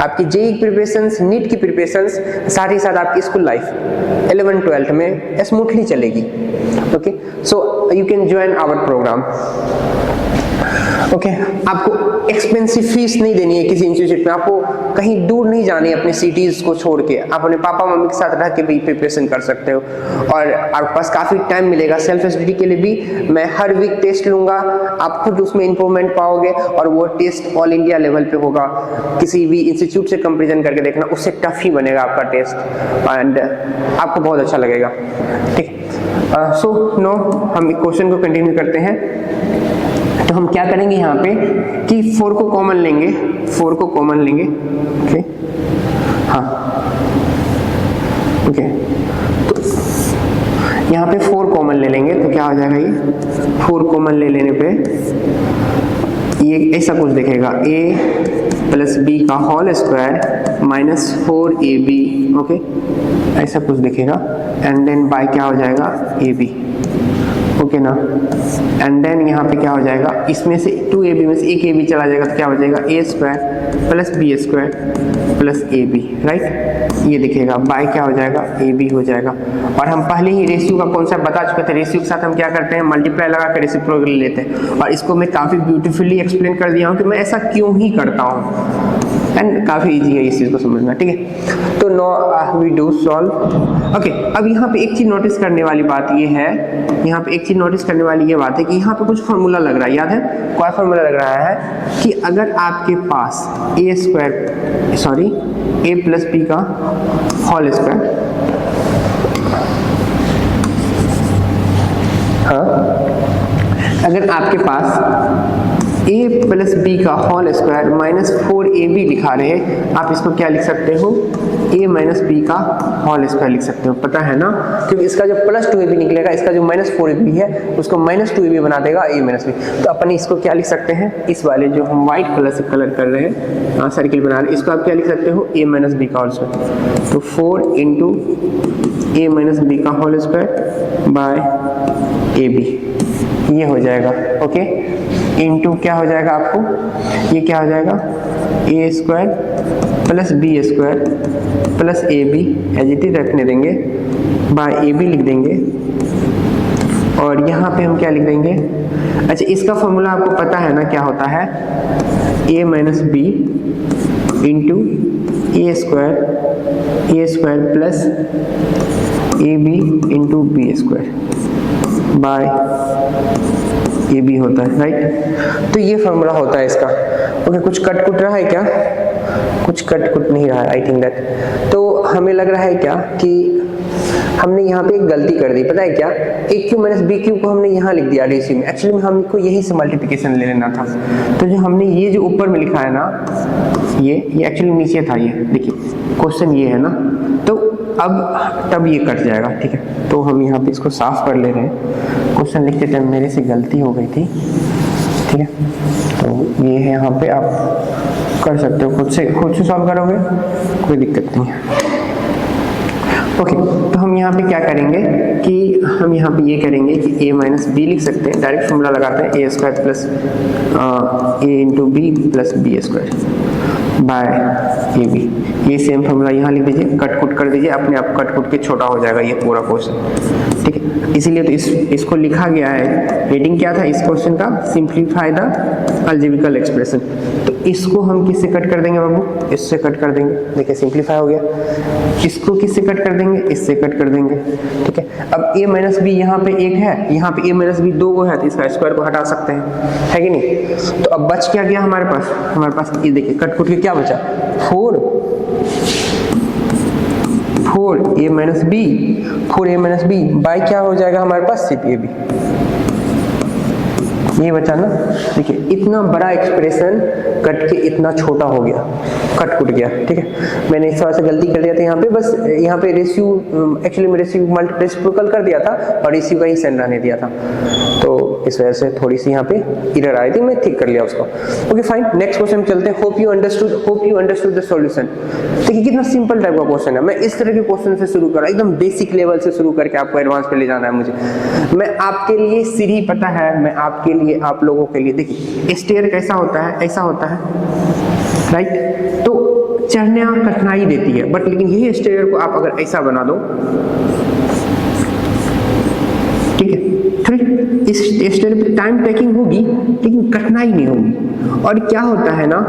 आपकी जेईई प्रिपरेशंस, नीट की प्रिपरेशंस, साथ ही साथ आपकी स्कूल लाइफ 11th 12th में स्मूथली चलेगी। Okay, so you can join our program. Okay, आपको एक्सपेंसिव फीस नहीं देनी है किसी इंस्टीट्यूट में, आपको कहीं दूर नहीं जानी है अपने सिटीज को छोड़ के, आप अपने पापा मम्मी के साथ रह के भी प्रिपरेशन कर सकते हो और आपके पास काफ़ी टाइम मिलेगा। सेल्फ स्टडी के लिए भी मैं हर वीक टेस्ट लूँगा, आप खुद उसमें इंप्रूवमेंट पाओगे और वो टेस्ट ऑल इंडिया लेवल पे होगा। किसी भी इंस्टीट्यूट से कंपेरिजन करके देखना, उससे टफ ही बनेगा आपका टेस्ट एंड आपको बहुत अच्छा लगेगा। ठीक, सो नो हम क्वेश्चन को कंटिन्यू करते हैं। तो हम क्या करेंगे यहाँ पे कि 4 को कॉमन लेंगे, 4 को कॉमन लेंगे। ओके, हाँ ओके, तो यहाँ पे 4 कॉमन ले लेंगे तो क्या हो जाएगा, ये 4 कॉमन ले लेने पे ये ऐसा कुछ दिखेगा, a प्लस बी का whole square minus 4ab। Okay, ऐसा कुछ दिखेगा एंड देन बाय क्या हो जाएगा, ab। ओके ना, एंड देन यहाँ पे क्या हो जाएगा, इसमें से 2ab में से एक ab चला जाएगा तो क्या हो जाएगा, a square plus B square plus ab, right. ये दिखेगा बाय क्या हो जाएगा, ab हो जाएगा। और हम पहले ही रेशियो का कॉन्सेप्ट बता चुके थे, रेशियो के साथ हम क्या करते हैं, मल्टीप्लाई लगा कर रेसिप्रोकल लेते हैं और इसको मैं काफ़ी ब्यूटीफुली एक्सप्लेन कर दिया हूँ कि मैं ऐसा क्यों ही करता हूँ एंड काफ़ी इजी है इस चीज़ को समझना। ठीक है, तो now we do solve. Okay, अब यहाँ पे एक चीज़ नोटिस करने वाली बात ये है, यहाँ पे एक चीज़ नोटिस करने वाली ये बात है कि यहाँ पे कुछ फार्मूला लग रहा है, याद है क्या फार्मूला लग रहा है कि अगर आपके पास a प्लस बी का होल स्क्वायर, हाँ, अगर आपके पास a प्लस बी का होल स्क्वायर माइनस 4ab लिखा रहे, आप इसको क्या लिख सकते हो, a माइनस बी का होल स्क्वायर लिख सकते हो। पता है ना, क्योंकि इसका जो प्लस 2ab निकलेगा, इसका जो माइनस 4ab है उसको माइनस 2ab बना देगा a माइनस बी। तो अपन इसको क्या लिख सकते हैं, इस वाले जो हम व्हाइट कलर से कलर कर रहे हैं, सर्किल बना रहे हैं, इसको आप क्या लिख सकते हो, a माइनस बी का होल स्क्वायर। तो 4 इंटू a माइनस बी का होल स्क्वायर बाय ab, ये हो जाएगा। ओके, इनटू क्या हो जाएगा आपको, ये क्या हो जाएगा, a square plus B square plus ab, as it is रखने देंगे, बाय ab लिख देंगे और यहाँ पे हम क्या लिख देंगे। अच्छा, इसका फॉर्मूला आपको पता है ना क्या होता है, a minus B into a square plus ab into B square by ab होता है, राइट। तो ये फॉर्मूला होता है इसका। ओके, कुछ कट कुट रहा है क्या, कुछ कट कुट नहीं रहा है, आई थिंक दैट। तो हमें लग रहा है क्या कि हमने यहाँ पे एक गलती कर दी, पता है क्या, a cube minus B cube को हमने यहाँ लिख दिया रेशियो में, एक्चुअली में हमको यहीं से मल्टीप्लिकेशन ले लेना था। तो जो हमने ये जो ऊपर में लिखा है ना, ये एक्चुअली नीचे था, ये देखिए क्वेश्चन ये है ना, तो अब तब ये कट जाएगा। ठीक है, तो हम यहाँ पे इसको साफ कर ले रहे हैं, क्वेश्चन लिखते टाइम मेरे से गलती हो गई थी। ठीक है, तो ये है, यहाँ पे आप कर सकते हो, खुद से सॉल्व करोगे, कोई दिक्कत नहीं है। ओके, तो हम यहाँ पे क्या करेंगे कि हम यहाँ पे ये करेंगे कि a माइनस बी लिख सकते हैं, डायरेक्ट फॉर्मूला लगाते हैं, a square plus a into B plus B square by A B. ये सेम फॉर्मूला यहाँ लिख दीजिए, कट कुट कर दीजिए, अपने आप कट कुट के छोटा हो जाएगा ये पूरा क्वेश्चन। ठीक है, इसीलिए तो इसको लिखा गया है। हेडिंग क्या था इस क्वेश्चन का, सिंप्लीफाई द अलजेब्रिकल एक्सप्रेशन। तो इसको हम किससे कट कर देंगे बाबू, इससे कट कर देंगे, देखिए सिंप्लीफाई हो गया। इसको किससे कट कर देंगे, इससे कट कर देंगे। ठीक है, अब a माइनस बी यहाँ पे एक है, यहाँ पे a माइनस बी 2 है, तो इसका स्क्वायर को हटा सकते हैं, है कि नहीं। तो अब बच क्या गया हमारे पास ये देखिए कट कुट के क्या बचा, 4 a minus B, 4a minus B by क्या हो जाएगा हमारे पास, सिर्फ a बी, ये बचा ना। देखिए इतना बड़ा एक्सप्रेशन कट के इतना छोटा हो गया, कट कुट गया। ठीक है, मैंने इस तरह से गलती कर दिया था यहाँ पे, बस यहाँ पे रेशियो एक्चुअली मैं रेसिप्रोकल कर दिया था और रेशियो का ही साइन रहने दिया था, तो इस वजह से थोड़ी सी यहाँ पे एरर आई थी, मैं ठीक कर लिया उसको। ओके फाइन, नेक्स्ट क्वेश्चन चलते हैं। Hope you understood the solution. देखिए कितना सिंपल टाइप का क्वेश्चन है, मैं इस तरह के क्वेश्चन से शुरू कर रहा हूँ, एकदम बेसिक लेवल से शुरू करके आपको एडवांस पे ले जाना है मुझे। मैं आपके लिए सीढ़ी पता है, मैं आपके लिए, आप लोगों के लिए, देखिए स्टेयर कैसा होता है, ऐसा होता है, राइट। तो चढ़ने में कठिनाई देती है, बट लेकिन यही स्टेयर को आप अगर ऐसा बना दो, ठीक है, इस स्टेज पे टाइम टेकिंग होगी लेकिन कठिनाई नहीं होगी। और क्या होता है ना,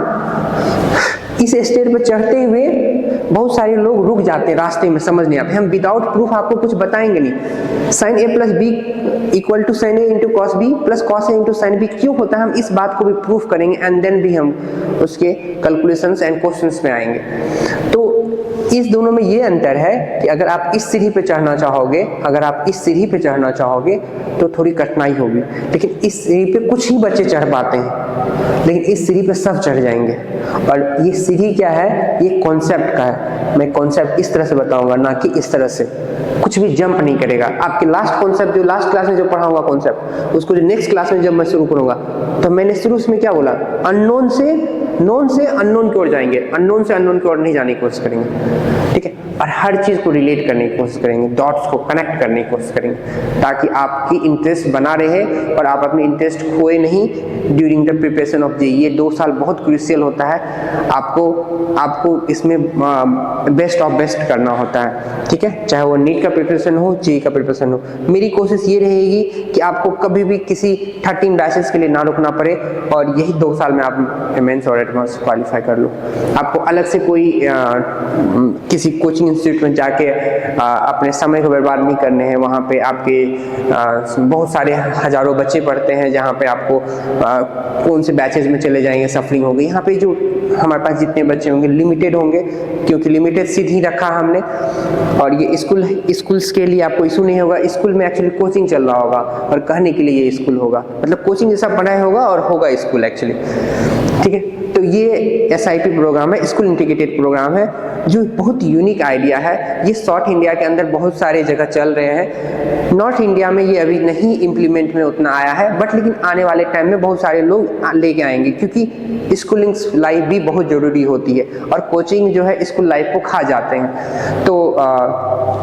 इस स्टेज पर चढ़ते हुए बहुत सारे लोग रुक जाते हैं रास्ते में, समझ नहीं आते। हम विदाउट प्रूफ आपको कुछ बताएंगे नहीं। Sine A plus B equal to sine A into cos B plus cos A into sine B क्यों होता है, हम इस बात को भी प्रूफ करेंगे एंड देन भी हम उसके कैलकुलेशंस एंड क्वेश्चंस में आएंगे। तो इस दोनों में ये अंतर है कि अगर आप इस सीढ़ी पे चढ़ना चाहोगे, अगर आप इस सीढ़ी पे चढ़ना चाहोगे तो थोड़ी कठिनाई होगी, लेकिन इस सीढ़ी पे कुछ ही बच्चे चढ़ पाते हैं, लेकिन इस सीढ़ी पे सब चढ़ जाएंगे। और ये सीढ़ी क्या है, ये कॉन्सेप्ट का है। मैं कॉन्सेप्ट इस तरह से बताऊंगा, ना कि इस तरह से। कुछ भी जंप नहीं करेगा। आपके लास्ट कॉन्सेप्ट जो लास्ट क्लास में जो पढ़ाऊंगा कॉन्सेप्ट, उसको जो नेक्स्ट क्लास में जब मैं शुरू करूंगा, तो मैंने शुरू में क्या बोला, अननोन से नोन से अननोन की ओर जाएंगे, अननोन से अननोन की ओर नहीं जाने की कोशिश करेंगे, ठीक है। और हर चीज को रिलेट करने की कोशिश करेंगे, डॉट्स को कनेक्ट करने की कोशिश करेंगे, ताकि आपकी इंटरेस्ट बना रहे और आप अपनी इंटरेस्ट खोए नहीं during the preparation of JEE. ये 2 साल बहुत क्रूशियल होता है, आपको इसमें बेस्ट ऑफ बेस्ट करना होता है, ठीक है। चाहे वो नीट का प्रिपरेशन हो, जेईई का प्रिपरेशन हो, मेरी कोशिश ये रहेगी कि आपको कभी भी किसी 13 बैचेस के लिए ना रुकना पड़े और यही 2 साल में आप मेंस और एडवांस क्वालिफाई कर लो। आपको अलग से कोई किसी कोचिंग इंस्टीट्यूट में जाके अपने समय को बर्बाद नहीं करने हैं। वहाँ पे आपके बहुत सारे हजारों बच्चे पढ़ते हैं, जहाँ पे आपको कौन से बैचेस में चले जाएंगे, सफरिंग होगी। यहाँ पे जो हमारे पास जितने बच्चे होंगे लिमिटेड होंगे, क्योंकि लिमिटेड सीट ही रखा हमने। और ये स्कूल्स के लिए आपको इशू नहीं होगा। स्कूल में एक्चुअली कोचिंग चल रहा होगा और कहने के लिए ये स्कूल होगा, मतलब कोचिंग जैसा पढ़ाई होगा और होगा स्कूल एक्चुअली, ठीक है। तो ये SIP प्रोग्राम है, स्कूल इंटीग्रेटेड प्रोग्राम है, जो बहुत यूनिक आइडिया है। ये साउथ इंडिया के अंदर बहुत सारे जगह चल रहे हैं। नॉर्थ इंडिया में ये अभी नहीं इम्प्लीमेंट में उतना आया है, बट लेकिन आने वाले टाइम में बहुत सारे लोग लेके आएंगे, क्योंकि स्कूलिंग लाइफ भी बहुत जरूरी होती है और कोचिंग जो है स्कूल लाइफ को खा जाते हैं। तो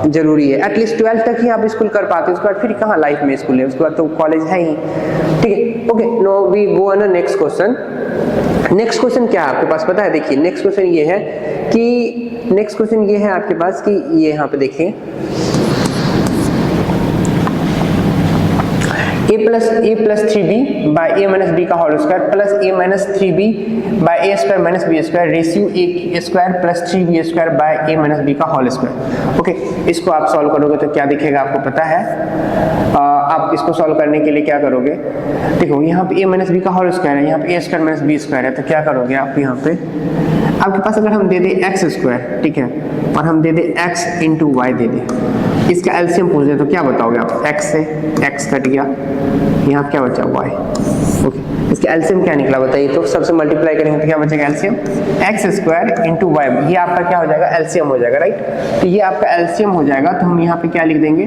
जरूरी है, एटलीस्ट 12th तक ही आप स्कूल कर पाते हो, उसके बाद फिर कहाँ लाइफ में स्कूल है, उसके बाद तो कॉलेज है ही, ठीक है। Okay, now we go on next question. Next question क्या है आपके पास पता है? देखिए नेक्स्ट क्वेश्चन ये है कि आपके पास कि ये यहाँ पे देखिए a plus 3b by a minus b का whole square plus a minus 3b by a square minus b square ratio a square plus 3b square by a minus b का होल स्क्वायर। ओके, इसको आप solve करोगे तो क्या दिखेगा आपको पता है? आप इसको सॉल्व करने के लिए क्या करोगे? देखो यहाँ पे a minus b का होल स्क्वायर है, यहाँ पे a square minus b square है, तो क्या करोगे आप? यहाँ पे आपके पास अगर हम दे दे x स्क्वायर, ठीक है, और हम दे दे x इंटू वाई दे दे, इसका एलसीएम पूछ दे तो क्या बताओगे आप? x से x कट गया, यहाँ क्या बचा? y। ओके, इसका एलसीएम क्या निकला बताइए? तो सबसे मल्टीप्लाई करेंगे तो क्या बचेगा? LCM x square into Y, ये आपका क्या हो जाएगा? एलसीएम हो जाएगा, राइट। तो ये आपका एलसीएम हो जाएगा, तो हम यहाँ पे क्या लिख देंगे?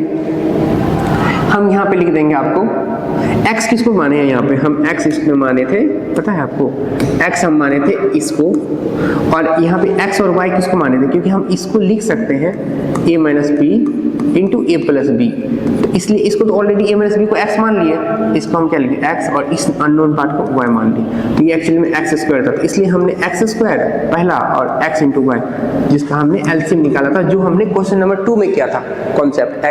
हम यहाँ पे लिख देंगे आपको x किसको माने हैं? यहाँ पे हम x इसमें माने थे, पता है आपको? x हम माने थे इसको, और यहाँ पे x और y किसको माने थे? क्योंकि हम इसको लिख सकते हैं a minus B into A plus B, तो इसलिए इसको तो ऑलरेडी a माइनस बी को x मान लिए, इसको हम क्या लिखे? x, और इस अननोन पार्ट को y मान लिए। तो ये एक्चुअली में x स्क्वायर था, तो इसलिए हमने x स्क्वायर पहला और x इंटू वाई, जिसका हमने एलसीएम निकाला था, जो हमने क्वेश्चन नंबर 2 में किया था concept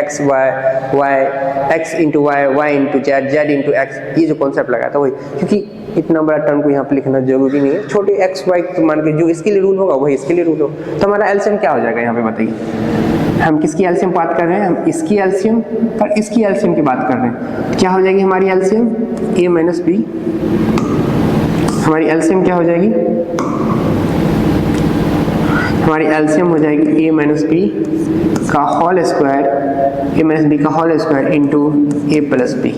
x into Y, Y into Z, Z into X, ये जो कॉन्सेप्ट लगाया था वही। क्योंकि इतना बड़ा टर्म को यहाँ पे लिखना जरूरी नहीं है, छोटे x y मान के जो इसके लिए रूल होगा वही इसके लिए रूल होगा। तो हमारा एलसीएम क्या हो जाएगा यहाँ पे बताइए? हम किसकी एलसीएम बात कर रहे हैं? हम इसकी एलसीएम और इसकी एलसीएम की बात कर रहे हैं। क्या हो जाएगी हमारी एलसीएम? a minus b. हमारी एलसीएम क्या हो जाएगी? हमारी एलसीएम हो जाएगी a माइनस बी का whole square, a minus b का whole square into a plus b.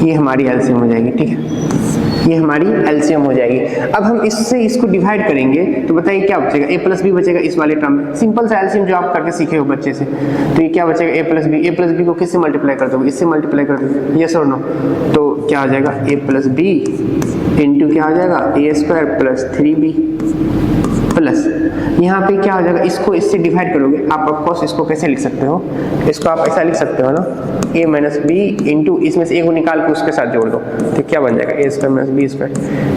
ये हमारी एलसीएम हो जाएगी, ठीक है, ये हमारी एलसीएम हो जाएगी। अब हम इससे इसको डिवाइड करेंगे तो बताइए क्या बचेगा? a प्लस बी बचेगा इस वाले टर्म में, सिंपल सा एलसीएम जो आप करके सीखे हो बच्चे से। तो ये क्या बचेगा? a plus B. a plus B को किससे मल्टीप्लाई कर दोगे? इससे मल्टीप्लाई कर दोगे, यस और नो? तो क्या हो जाएगा? a प्लस बी इंटू क्या हो जाएगा? a square plus 3b plus, यहाँ पे क्या हो जाएगा? इसको इससे डिवाइड करोगे आप, ऑफकोर्स इसको कैसे लिख सकते हो? इसको आप ऐसा लिख सकते हो ना, a माइनस बी इंटू इसमें से a को निकाल के उसके साथ जोड़ दो, तो क्या बन जाएगा? a square minus B square.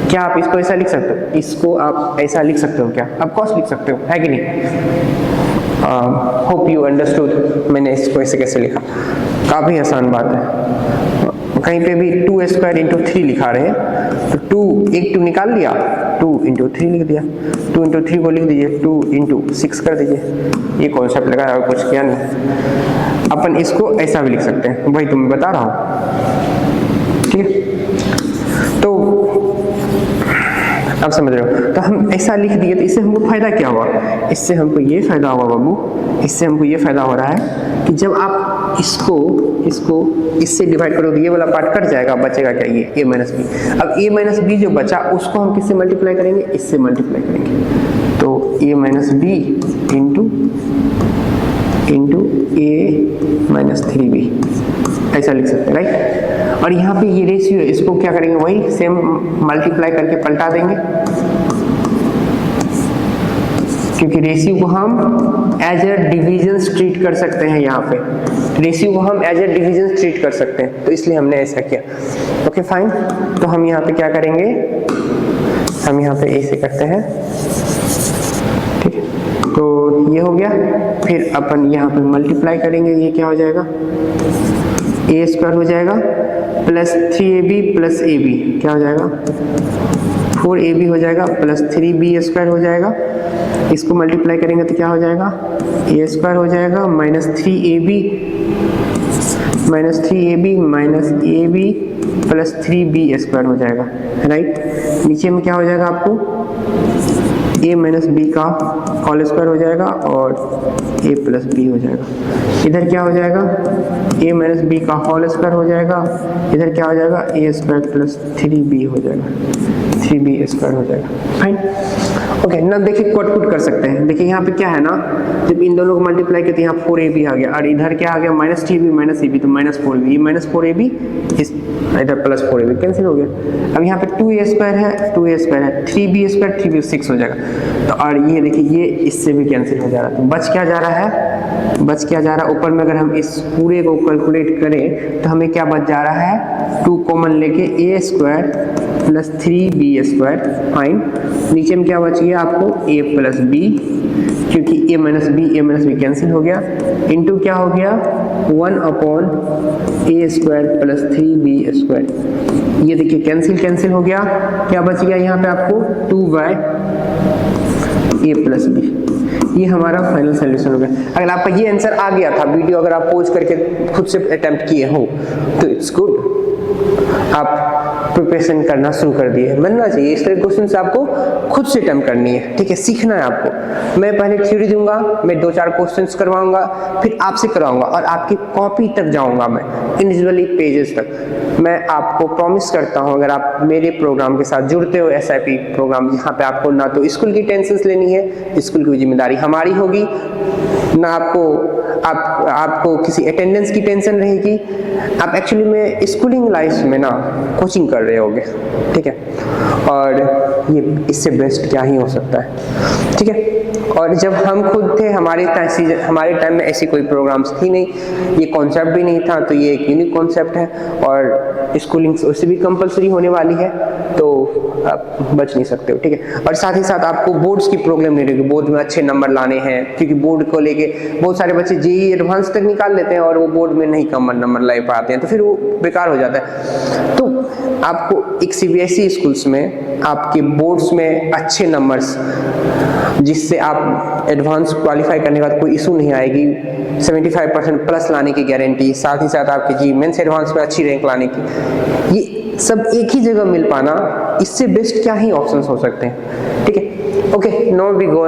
क्या आप इसको ऐसा लिख सकते हो? इसको आप ऐसा लिख सकते हो क्या? ऑफकोर्स लिख सकते हो, है कि नहीं? होप यू अंडरस्टूड मैंने इसको ऐसे कैसे लिखा, काफ़ी आसान बात है। कहीं पे भी 2 स्क्वायर इंटू 3 लिखा रहे हैं तो 2 एक 2 निकाल लिया, 2 इंटू 3 लिख दिया, 2 इंटू 3 को लिख दीजिए, 2 इंटू 6 कर दीजिए। ये कॉन्सेप्ट लगा और कुछ किया नहीं। अपन इसको ऐसा भी लिख सकते हैं, वही तुम्हें बता रहा हूँ, ठीक है। तो आप समझ रहे हो, तो हम ऐसा लिख दिए, तो इससे हमको फायदा क्या हुआ, इससे हमको ये फायदा हुआ बाबू, इससे हमको ये फायदा हो रहा है कि जब आप इसको इससे डिवाइड करोगे, ये वाला पार्ट कट जाएगा, बचेगा क्या, ये a माइनस बी। अब a माइनस बी जो बचा उसको हम किससे मल्टीप्लाई करेंगे, इससे मल्टीप्लाई करेंगे। तो a minus B into a minus 3b, ऐसा लिख सकते हैं, राइट। और यहाँ पे ये रेशियो है, इसको क्या करेंगे, वही सेम मल्टीप्लाई करके पलटा देंगे, क्योंकि रेशियो को हम एज ए डिवीजन ट्रीट कर सकते हैं। यहाँ पे रेशियो को हम एज ए डिवीजन ट्रीट कर सकते हैं, तो इसलिए हमने ऐसा किया। ओके फाइन, तो हम यहाँ पे क्या करेंगे, हम यहाँ पे ऐसे करते हैं, ठीक है। तो ये हो गया, फिर अपन यहाँ पे मल्टीप्लाई करेंगे, ये क्या हो जाएगा, ए स्क्वायर हो जाएगा प्लस 3ab प्लस ab, क्या हो जाएगा 4ab हो जाएगा प्लस 3b स्क्वायर हो जाएगा। इसको मल्टीप्लाई करेंगे तो क्या हो जाएगा, a स्क्वायर हो जाएगा minus 3ab minus ab plus 3b square हो जाएगा, राइट। नीचे में क्या हो जाएगा आपको, a माइनस बी का होल स्क्वायर हो जाएगा और a प्लस बी हो जाएगा। इधर क्या हो जाएगा, a माइनस बी का होल स्क्वायर हो जाएगा, इधर क्या हो जाएगा, a स्क्वायर प्लस 3b हो जाएगा, 3b स्क्वायर हो जाएगा, फाइन। ओके, ना देखिए कट कर सकते हैं। देखिए यहाँ पे क्या है ना, जब इन दोनों को मल्टीप्लाई किया तो यहाँ 4ab आ गया, और इधर क्या आ गया, माइनस 3b माइनस ab, तो माइनस 4ab, ये माइनस 4ab, इधर प्लस 4ab कैंसिल हो गया। अब यहाँ पे 2a स्क्वायर है, 2a स्क्वायर है, 3b स्क्वायर 3b 6 हो जाएगा। तो और ये देखिए ये इससे भी कैंसिल हो जा रहा है, तो बच क्या जा रहा है, बच क्या जा रहा है, ऊपर में अगर हम इस पूरे को कैलकुलेट करें तो हमें क्या बच जा रहा है, 2 कॉमन लेके a square plus 3b square, fine. नीचे में क्या बच गया आपको, a प्लस b, क्योंकि a माइनस बी कैंसिल हो गया, इंटू क्या हो गया 1 upon a square plus 3b square. ये देखिए कैंसिल हो गया, क्या बच गया यहाँ पे आपको 2y a प्लस बी। ये हमारा फाइनल सोल्यूशन हो गया। अगर आपका ये आंसर आ गया था, वीडियो अगर आप पॉज करके खुद से अटेम्प्ट किए हो तो इट्स गुड, आप प्रिपरेशन करना शुरू कर दिए, बनना चाहिए। इस तरह क्वेश्चन से आपको खुद से अटेम्प्ट करनी है, ठीक है, सीखना है आपको। मैं पहले थ्योरी दूंगा, मैं 2-4 क्वेश्चंस करवाऊंगा, फिर आपसे करवाऊंगा और आपकी कॉपी तक जाऊंगा मैं, इंडिविजुअली पेजेस तक। मैं आपको प्रॉमिस करता हूं, अगर आप मेरे प्रोग्राम के साथ जुड़ते हो, SIP प्रोग्राम, जहाँ पे आपको ना तो स्कूल की टेंशन लेनी है, स्कूल की जिम्मेदारी हमारी होगी, ना आपको किसी अटेंडेंस की टेंशन रहेगी। आप एक्चुअली में स्कूलिंग लाइफ में ना कोचिंग कर रहे होगे, ठीक है, और ये इससे बेस्ट क्या ही हो सकता है, ठीक है। और जब हम खुद थे, हमारे टाइम में ऐसी कोई प्रोग्राम्स थी नहीं, ये कॉन्सेप्ट भी नहीं था, तो ये एक यूनिक कॉन्सेप्ट है और स्कूलिंग उससे भी कंपलसरी होने वाली है, तो आप बच नहीं सकते हो, ठीक है। और साथ ही साथ आपको बोर्ड्स की प्रॉब्लम नहीं रहेगी, बोर्ड में अच्छे नंबर लाने हैं, क्योंकि बोर्ड को लेके बहुत सारे बच्चे जेईई एडवांस तक निकाल लेते हैं और वो बोर्ड में नहीं कम नंबर ला पाते हैं, तो फिर वो बेकार हो जाता है। तो आपको एक CBSE स्कूल्स में आपके बोर्ड्स में अच्छे नंबर्स, जिससे आप एडवांस क्वालिफाई करने के बाद कोई इशू नहीं आएगी, 75% प्लस लाने की गारंटी, साथ ही साथ आपके जी मेंस एडवांस में अच्छी रैंक लाने की, ये सब एक ही जगह मिल पाना, इससे बेस्ट क्या ही ऑप्शंस हो सकते हैं, ठीक है। Okay, now we go